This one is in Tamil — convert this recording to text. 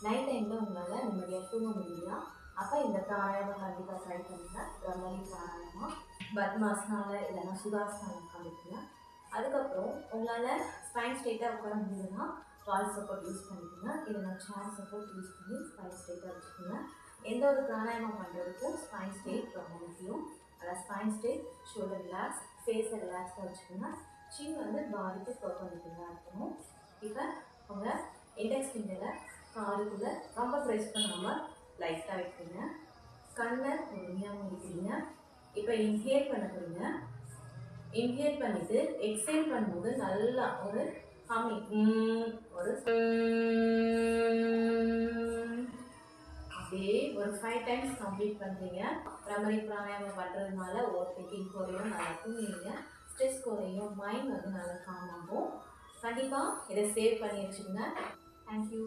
நைட் டைமில் உங்களால் நிம்மதியாக தூங்க முடியல. அப்போ இந்த பிராணாயாமம் கண்டிப்பாக ட்ரை பண்ணுங்கள். பிரம்மரி பிராணாயாமம், பத்மாசனால இல்லைன்னா சுதாசனால உட்காந்துக்குங்க. அதுக்கப்புறம் உங்களால் ஸ்பைன் ஸ்ட்ரெயிட்டாக உட்கார முடியுதுன்னா வால் சப்போர்ட் யூஸ் பண்ணிக்கோங்க. இல்லைன்னா சேர் சப்போர்ட் யூஸ் பண்ணி ஸ்பைன் ஸ்ட்ரெயிட்டாக வச்சுக்கோங்க. எந்த ஒரு பிராணாயாமம் பண்ணுறதுக்கும் ஸ்பைன் ஸ்ட்ரெயிட் ரொம்ப முக்கியம். அதாவது ஸ்பைன் ஸ்ட்ரெயிட், ஷோல்டர் ரிலாக்ஸ், ஃபேஸை ரிலாக்ஸாக வச்சுக்கோங்க. சின் வந்து பாடிக்கு பர்பெண்டிகுலராக இருக்கணும். இப்போ உங்கள் இண்டெக்ஸ் ஃபிங்கரை காதுக்குள்ளே ரொம்ப ப்ரெஸ் பண்ணாமல் லைட்டாக வைக்கிறீங்க. கண்ணை பொறுமையாக முடிக்கிறீங்க. இப்போ இன்ஹேல் பண்ண போகிறீங்க. இன்ஹேல் பண்ணிவிட்டு எக்ஸேல் பண்ணும்போது நல்லா ஒரு ஹம்மிங், ஒரு அப்படியே ஒரு 5 டைம்ஸ் கம்ப்ளீட் பண்ணுறீங்க. பிரம்மரி பிராணாயாமம் பண்ணுறதுனால ஓவர் திங்கிங் குறையும், நல்லா தூங்குவீங்க, ஸ்ட்ரெஸ் குறையும், மைண்ட் வந்து நல்லா காம் ஆகும். கண்டிப்பாக இதை சேவ் பண்ணி வச்சுக்கோங்க. தேங்க்யூ.